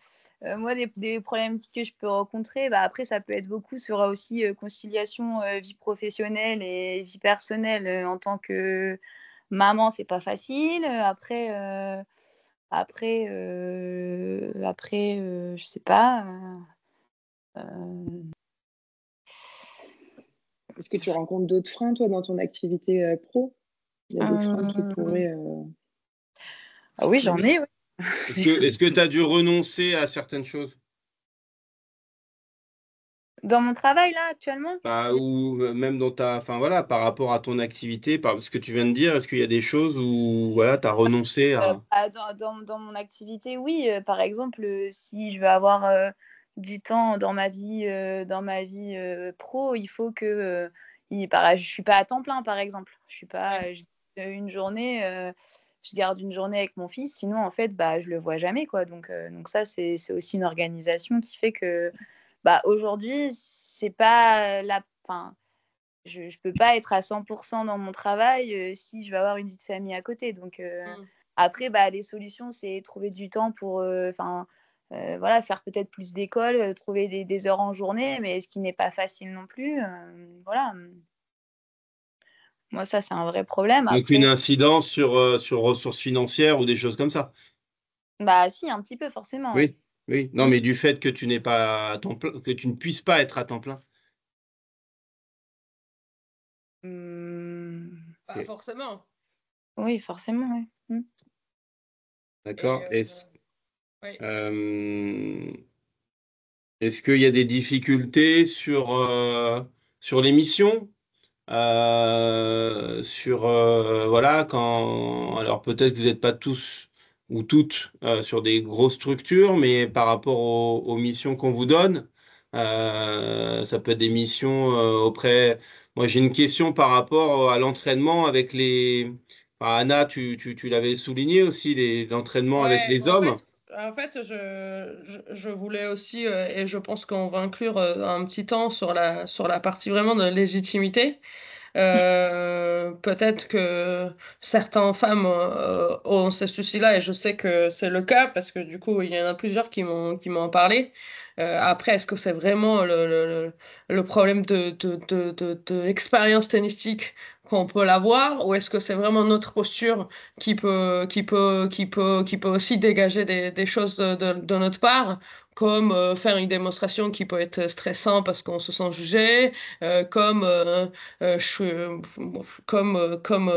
S6: moi, des problématiques que je peux rencontrer, bah, après, ça peut être beaucoup sur aussi conciliation vie professionnelle et vie personnelle. En tant que maman, c'est pas facile. Après, je sais pas.
S3: Est-ce que tu rencontres d'autres freins, toi, dans ton activité pro? Il y a des freins qui
S6: Euh,
S3: pourraient...
S6: Ah oui, j'en ai, oui.
S1: Est-ce que tu as dû renoncer à certaines choses?
S6: Dans mon travail, là, actuellement,
S1: Bah, ou même enfin voilà, par rapport à ton activité, par ce que tu viens de dire, est-ce qu'il y a des choses où voilà, tu as renoncé à...
S6: dans mon activité, oui. Par exemple, si je veux avoir du temps dans ma vie pro, il faut que je suis pas à temps plein, par exemple. Je suis pas
S2: Ouais.
S6: une journée, je garde une journée avec mon fils, sinon en fait, bah, je le vois jamais, quoi. Donc ça, c'est aussi une organisation qui fait que bah, aujourd'hui, c'est pas la, enfin, je peux pas être à 100% dans mon travail si je veux avoir une vie de famille à côté. Donc
S2: Mm.
S6: après, bah, les solutions, c'est trouver du temps pour voilà, faire peut-être plus d'école, trouver des heures en journée, mais ce qui n'est pas facile non plus. Voilà. Moi, ça, c'est un vrai problème.
S1: Donc, une
S6: Après,
S1: incidence sur ressources financières ou des choses comme ça.
S6: bah si, un petit peu, forcément. Ouais.
S1: Oui, oui. Non, mais du fait que tu n'es pas à temps plein, que tu ne puisses pas être à temps plein.
S2: Pas forcément.
S6: Oui, forcément, oui.
S1: D'accord.
S2: Oui.
S1: Est-ce qu'il y a des difficultés sur l'émission? Voilà, alors peut-être que vous n'êtes pas tous ou toutes sur des grosses structures, mais par rapport aux missions qu'on vous donne, ça peut être des missions auprès. Moi, j'ai une question par rapport à l'entraînement avec les. Enfin, Anna, tu l'avais souligné aussi, l'entraînement avec
S2: Ouais,
S1: les hommes.
S2: en fait, je voulais aussi, et je pense qu'on va inclure un petit temps sur la partie vraiment de légitimité. Peut-être que certaines femmes ont ce souci-là, et je sais que c'est le cas parce que du coup, il y en a plusieurs qui m'ont parlé. Après, est-ce que c'est vraiment le problème de l'expérience tennistique qu'on peut l'avoir, ou est-ce que c'est vraiment notre posture qui peut aussi dégager des choses de notre part, comme faire une démonstration qui peut être stressant parce qu'on se sent jugé, comme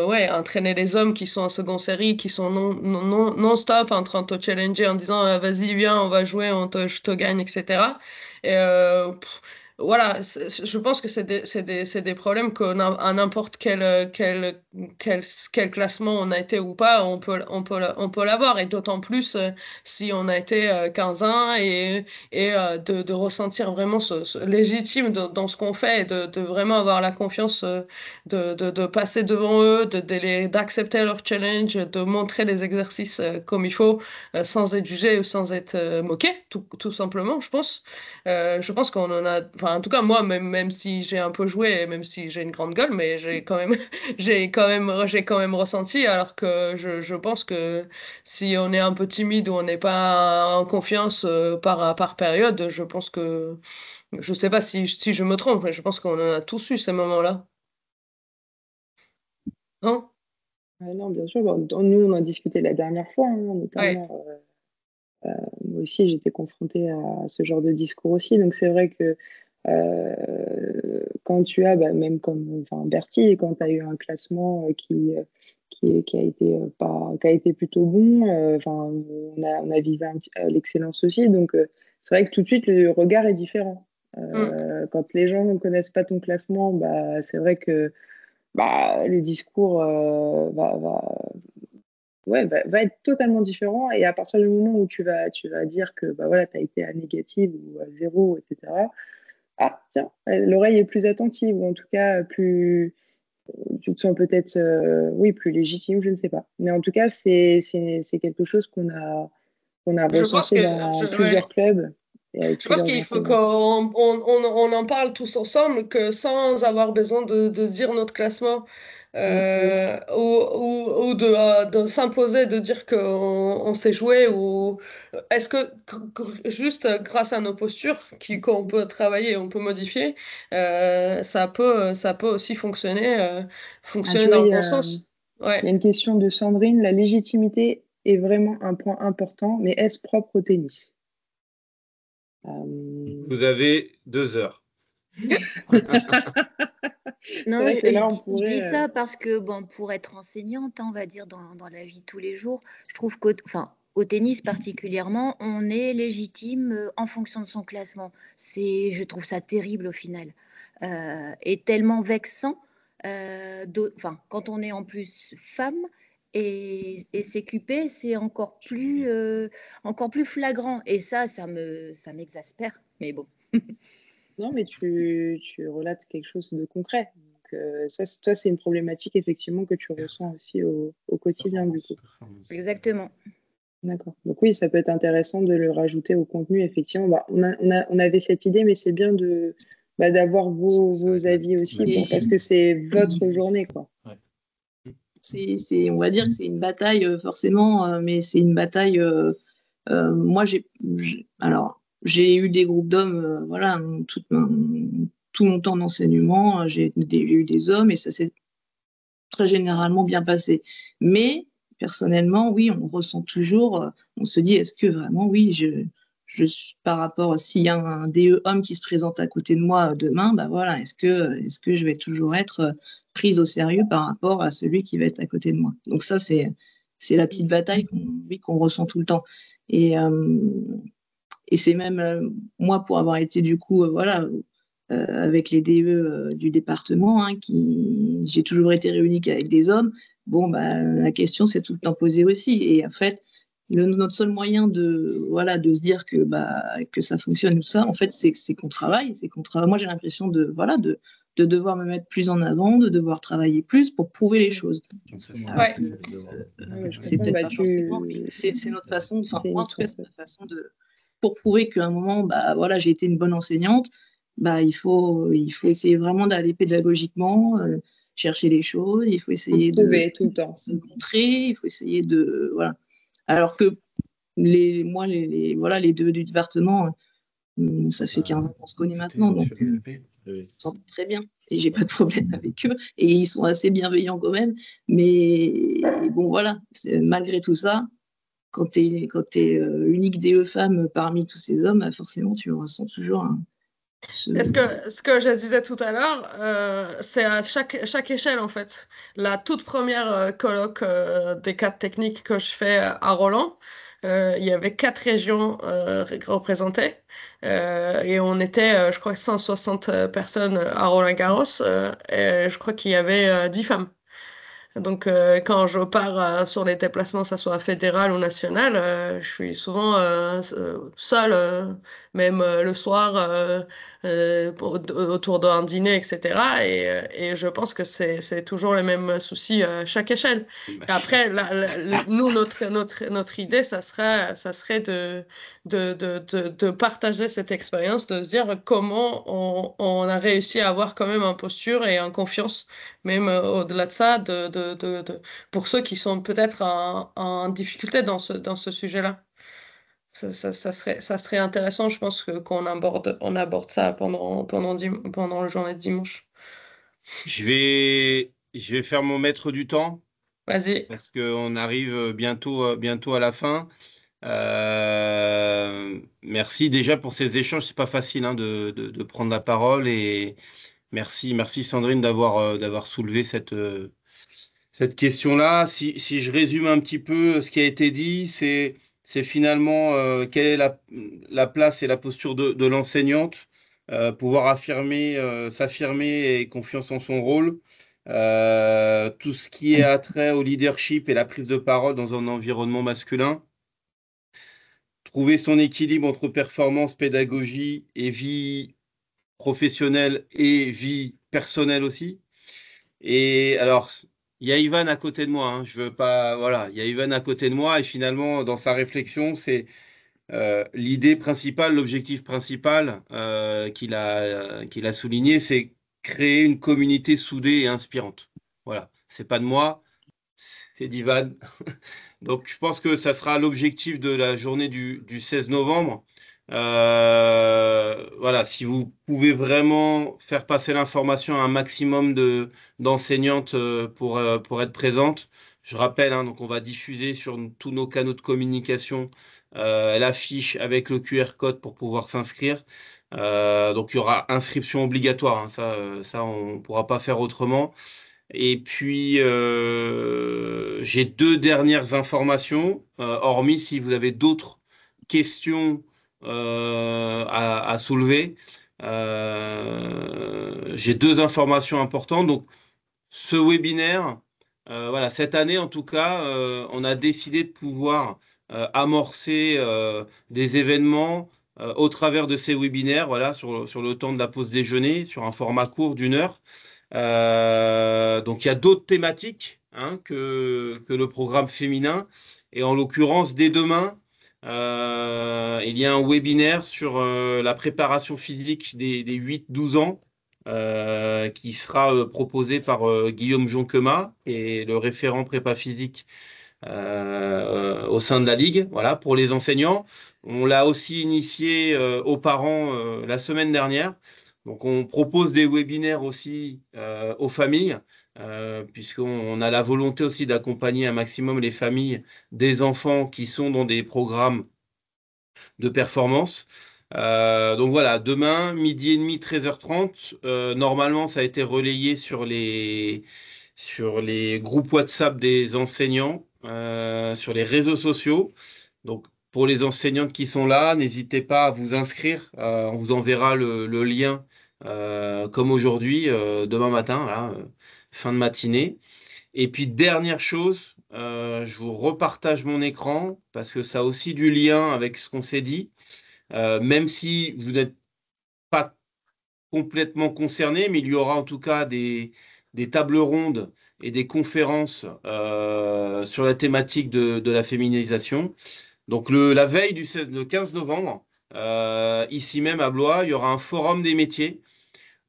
S2: ouais, entraîner les hommes qui sont en seconde série, qui sont non-stop en train de te challenger en disant vas-y, viens, on va jouer, je te gagne, etc. Et, voilà, je pense que c'est des problèmes qu'à n'importe quel classement on a été ou pas, on peut l'avoir. Et d'autant plus si on a été 15 ans et de ressentir vraiment légitime dans ce qu'on fait et de vraiment avoir la confiance de passer devant eux, d'accepter leur challenge, de montrer les exercices comme il faut, sans être jugé ou sans être moqué, tout simplement, je pense. Je pense qu'on en a, enfin, en tout cas, moi, même si j'ai un peu joué, même si j'ai une grande gueule, mais j'ai quand même, j'ai quand même ressenti, alors que je pense que si on est un peu timide ou on n'est pas en confiance par période, je pense que, je sais pas si je me trompe, mais je pense qu'on en a tous eu ces moments-là. Non?
S3: Non, bien sûr. Bon, nous, on en discutait la dernière fois, hein,
S2: Ouais.
S3: notamment. Moi aussi, j'étais confrontée à ce genre de discours aussi. Donc, c'est vrai que quand tu as, même comme enfin, Bertie, quand tu as eu un classement qui a été plutôt bon, enfin, on a visé l'excellence aussi. Donc, c'est vrai que tout de suite, le regard est différent. Quand les gens ne connaissent pas ton classement, c'est vrai que le discours va être totalement différent. Et à partir du moment où tu vas dire que voilà, tu as été à négative ou à zéro, etc., ah, tiens, l'oreille est plus attentive, ou en tout cas, tu te sens peut-être oui, plus légitime, je ne sais pas. Mais en tout cas, c'est quelque chose qu'on a
S2: Je pense
S3: recensé
S2: que
S3: dans plusieurs clubs et avec
S2: je pense
S3: plusieurs
S2: qu'il faut qu'on
S3: enseignantes.
S2: on en parle tous ensemble, que sans avoir besoin de dire notre classement ou de s'imposer, de dire qu'on sait jouer, ou est-ce que juste grâce à nos postures qu'on peut travailler, on peut modifier, ça peut aussi fonctionner
S3: Tu vois,
S2: dans
S3: il
S2: le
S3: y
S2: bon
S3: a,
S2: sens.
S3: il y
S2: Ouais.
S3: a une question de Sandrine. La légitimité est vraiment un point important, mais est-ce propre au tennis?
S1: Vous avez 2 heures.
S5: Non,
S3: vrai que là, on
S5: je dis
S3: pourrait.
S5: ça parce que, bon, pour être enseignante, hein, on va dire, dans la vie de tous les jours, je trouve au tennis particulièrement, on est légitime en fonction de son classement. Je trouve ça terrible au final. Et tellement vexant, quand on est en plus femme et CQP, c'est encore plus flagrant. Et ça m'exaspère. Mais bon.
S3: Non, mais tu relates quelque chose de concret. Donc, toi, c'est une problématique effectivement que tu ressens aussi au quotidien, du coup.
S5: Exactement.
S3: D'accord. Donc oui, ça peut être intéressant de le rajouter au contenu, effectivement. On avait cette idée, mais c'est bien d'avoir vos avis aussi, parce que c'est votre journée, quoi.
S12: On va dire que c'est une bataille, forcément, mais c'est une bataille Moi, j'ai eu des groupes d'hommes, voilà, tout mon temps d'enseignement, j'ai eu des hommes et ça s'est très généralement bien passé. Mais personnellement, oui, on ressent toujours, on se dit, est-ce que vraiment, oui, par rapport, s'il y a un DE homme qui se présente à côté de moi demain, bah voilà, est-ce que je vais toujours être prise au sérieux par rapport à celui qui va être à côté de moi? Donc ça, c'est la petite bataille qu'on ressent tout le temps. Et c'est même, moi, pour avoir été du coup, voilà, avec les DE du département, hein, j'ai toujours été réunie qu'avec des hommes. Bon, bah, la question s'est tout le temps posée aussi. Et en fait, notre seul moyen voilà, de se dire que ça fonctionne tout ça, en fait, c'est qu'on travaille. Moi, j'ai l'impression voilà, de devoir me mettre plus en avant, de devoir travailler plus pour prouver les choses. C'est peut-être pas forcément, mais c'est notre façon, enfin, moi, en tout cas, c'est ma façon pour prouver qu'à un moment, bah, voilà, j'ai été une bonne enseignante. Bah, il faut essayer vraiment d'aller pédagogiquement, chercher les choses, il faut essayer de
S3: tout le temps.
S12: se montrer, il faut essayer de voilà. Alors que les deux du département, ça fait 15 ans qu'on se connaît maintenant, donc on s'entend très bien et j'ai pas de problème avec eux et ils sont assez bienveillants quand même. Mais bon voilà, malgré tout ça, quand tu es unique DE femme parmi tous ces hommes, bah, forcément tu ressens toujours
S2: ce que je disais tout à l'heure, c'est à chaque échelle en fait. La toute première colloque des 4 techniques que je fais à Roland, il y avait 4 régions représentées et on était, je crois, 160 personnes à Roland-Garros et je crois qu'il y avait 10 femmes. Donc, quand je pars sur les déplacements, que ce soit fédéral ou national, je suis souvent seule, même le soir, autour d'un dîner, etc. Et je pense que c'est toujours le même souci à chaque échelle. Et après, nous, notre idée, ça serait de partager cette expérience, de se dire comment on a réussi à avoir quand même une posture et une confiance, même au-delà de ça, pour ceux qui sont peut-être en difficulté dans ce sujet-là. Ça serait intéressant, je pense, qu'on aborde ça pendant la journée de dimanche.
S1: Je vais faire mon maître du temps.
S2: Vas-y.
S1: Parce qu'on arrive bientôt à la fin. Merci déjà pour ces échanges. C'est pas facile hein, de prendre la parole. Et merci Sandrine d'avoir soulevé cette question-là. Si je résume un petit peu ce qui a été dit, c'est finalement quelle est la place et la posture de l'enseignante, pouvoir s'affirmer et confiance en son rôle. Tout ce qui est attrait au leadership et la prise de parole dans un environnement masculin. Trouver son équilibre entre performance, pédagogie et vie professionnelle et vie personnelle aussi. Et alors, il y a Ivan à côté de moi. Hein, je veux pas, voilà, il y a Ivan à côté de moi et finalement, dans sa réflexion, c'est l'idée principale, l'objectif principal qu'il a souligné, c'est créer une communauté soudée et inspirante. Voilà, c'est pas de moi, c'est d'Ivan. Donc, je pense que ça sera l'objectif de la journée du 16 novembre. Voilà, si vous pouvez vraiment faire passer l'information à un maximum d'enseignantes pour être présentes. Je rappelle, hein, donc on va diffuser sur tous nos canaux de communication l'affiche avec le QR code pour pouvoir s'inscrire. Donc, il y aura inscription obligatoire. Hein, ça, on ne pourra pas faire autrement. Et puis, j'ai 2 dernières informations, hormis si vous avez d'autres questions à soulever. J'ai 2 informations importantes. Donc, ce webinaire, voilà, cette année en tout cas, on a décidé de pouvoir amorcer des événements au travers de ces webinaires, voilà, sur le temps de la pause déjeuner, sur un format court d'1 heure. Donc il y a d'autres thématiques hein, que le programme féminin. Et en l'occurrence, dès demain, il y a un webinaire sur la préparation physique des 8-12 ans qui sera proposé par Guillaume Jonquema, et le référent prépa physique au sein de la Ligue, voilà, pour les enseignants. On l'a aussi initié aux parents la semaine dernière. Donc, on propose des webinaires aussi aux familles, puisqu'on a la volonté aussi d'accompagner un maximum les familles des enfants qui sont dans des programmes de performance. Donc voilà, demain, midi et demi, 13h30. Normalement, ça a été relayé sur les groupes WhatsApp des enseignants, sur les réseaux sociaux. Donc, pour les enseignantes qui sont là, n'hésitez pas à vous inscrire. On vous enverra le lien, comme aujourd'hui, demain matin, là, fin de matinée. Et puis, dernière chose, je vous repartage mon écran parce que ça a aussi du lien avec ce qu'on s'est dit. Même si vous n'êtes pas complètement concerné, mais il y aura en tout cas des tables rondes et des conférences sur la thématique de la féminisation. Donc la veille le 15 novembre, ici même à Blois, il y aura un forum des métiers.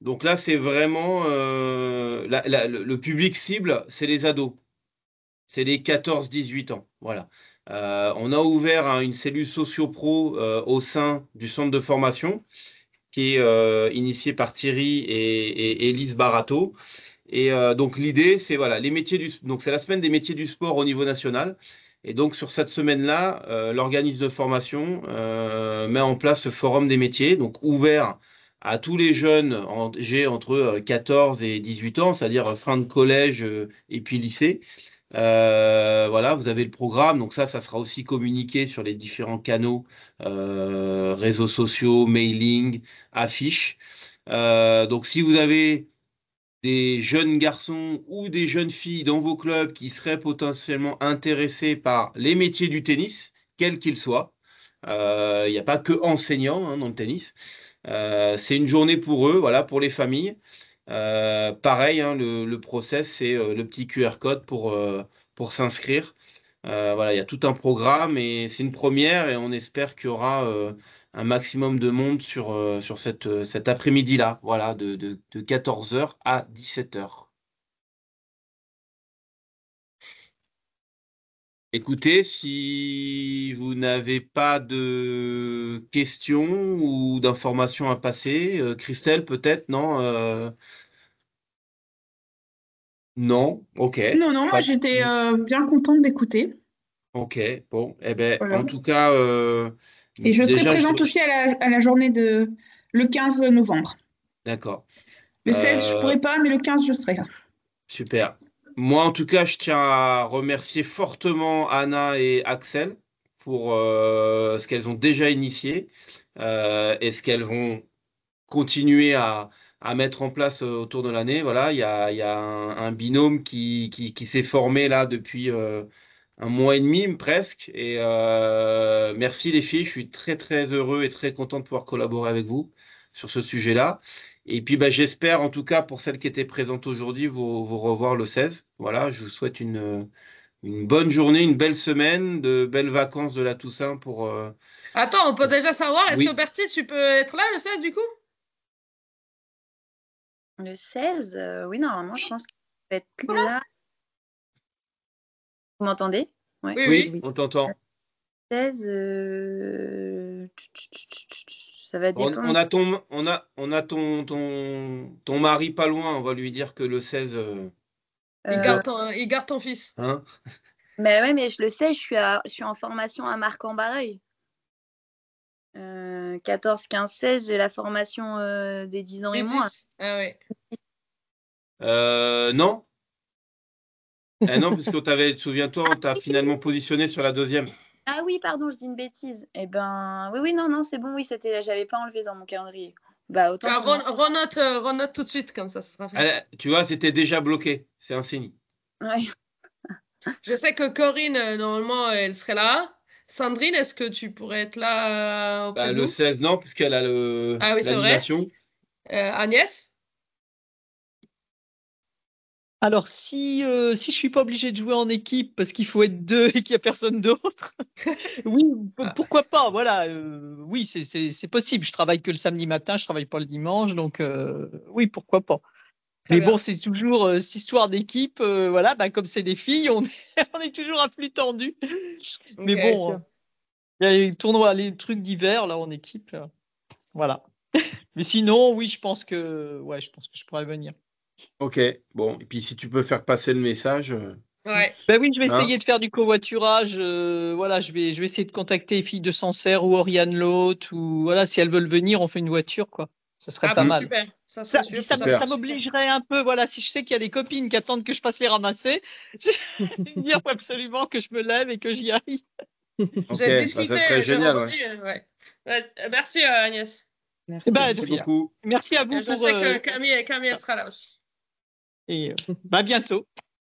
S1: Donc là, c'est vraiment le public cible, c'est les ados. C'est les 14-18 ans. Voilà. On a ouvert une cellule socio-pro au sein du centre de formation qui est initiée par Thierry et Élise Barato. Et donc l'idée, c'est voilà, donc c'est la semaine des métiers du sport au niveau national. Et donc sur cette semaine-là, l'organisme de formation met en place ce forum des métiers, donc ouvert à tous les jeunes entre 14 et 18 ans, c'est-à-dire fin de collège et puis lycée. Voilà, vous avez le programme, donc ça sera aussi communiqué sur les différents canaux, réseaux sociaux, mailing, affiches. Donc si vous avez des jeunes garçons ou des jeunes filles dans vos clubs qui seraient potentiellement intéressés par les métiers du tennis, quels qu'ils soient, il n'y a pas que enseignants dans le tennis. C'est une journée pour eux, voilà, pour les familles. Pareil, le process, c'est le petit QR code pour s'inscrire. Voilà, il y a tout un programme et c'est une première et on espère qu'il y aura un maximum de monde sur cet après-midi-là, voilà, de 14h à 17h. Écoutez, si vous n'avez pas de questions ou d'informations à passer, Christelle, peut-être, non? Non, ok.
S11: Non, non, moi j'étais bien contente d'écouter.
S1: Ok, bon, eh ben,
S11: Voilà.
S1: en tout cas,
S11: Et je serai
S1: déjà,
S11: présente aussi à la journée le 15 novembre.
S1: D'accord.
S11: Le 16, je ne pourrai pas, mais le 15, je serai là.
S1: Super. Moi, en tout cas, je tiens à remercier fortement Anna et Axel pour ce qu'elles ont déjà initié et ce qu'elles vont continuer à mettre en place autour de l'année. Voilà, il y a un binôme qui s'est formé là depuis un mois et demi presque. Et merci les filles, je suis très très heureux et très content de pouvoir collaborer avec vous sur ce sujet-là. Et puis j'espère en tout cas pour celles qui étaient présentes aujourd'hui vous revoir le 16. Voilà, je vous souhaite une bonne journée, une belle semaine, de belles vacances de la Toussaint pour...
S2: Attends, on peut déjà savoir, est-ce
S1: Oui.
S2: que Bertie, tu peux être là le 16 du coup?
S6: Le 16, oui, normalement, je pense qu'il peut être là. Vous m'entendez? Ouais.
S1: Oui, on t'entend.
S6: 16, ça va dépendre.
S1: On a ton mari pas loin, on va lui dire que le 16...
S2: Il garde ton fils.
S1: Hein?
S6: Mais ouais, mais je le sais, je suis en formation à Marc-en-Barreuil. 14, 15, 16, j'ai la formation des 10 ans et moins.
S2: Ah oui.
S1: Non. Non, parce que souviens-toi, on t'a finalement positionné sur la deuxième.
S6: Ah oui, pardon, je dis une bêtise. Eh ben, oui, non, c'est bon, oui, j'avais pas enlevé dans mon calendrier. Bah, autant.
S2: Renote tout de suite, comme ça sera fait.
S1: Tu vois, c'était déjà bloqué. C'est un signe.
S6: Ouais.
S2: Je sais que Corinne, normalement, elle serait là. Sandrine, est-ce que tu pourrais être là auprès de
S1: Le
S2: nous?
S1: 16, non, puisqu'elle a
S2: Ah oui, c'est vrai.
S1: l'animation.
S2: Agnès?
S9: Alors, si je suis pas obligée de jouer en équipe parce qu'il faut être deux et qu'il n'y a personne d'autre, oui, pourquoi pas, voilà. Oui, c'est possible. Je travaille que le samedi matin, je travaille pas le dimanche, donc oui, pourquoi pas. Mais bon, c'est toujours cette histoire d'équipe. Voilà, comme c'est des filles, on est toujours à plus tendu. Mais bon, il y a les tournois, les trucs d'hiver là en équipe. Voilà. Mais sinon, oui, je pense que je pourrais venir.
S1: Ok, bon. Et puis si tu peux faire passer le message.
S2: Ouais.
S9: Ben oui, je vais essayer de faire du covoiturage. Voilà, je vais essayer de contacter les filles de Sancerre ou Oriane Lot ou voilà, si elles veulent venir, on fait une voiture quoi. Ça serait pas mal.
S2: Super. Ça
S9: m'obligerait un peu. Voilà, si je sais qu'il y a des copines qui attendent que je passe les ramasser, il faut absolument que je me lève et que j'y aille.
S2: Vous avez discuté,
S1: ça serait génial.
S2: Ouais. Merci Agnès.
S1: Merci beaucoup.
S9: Merci à vous.
S2: Je sais que Camille sera là aussi.
S9: Et à bientôt.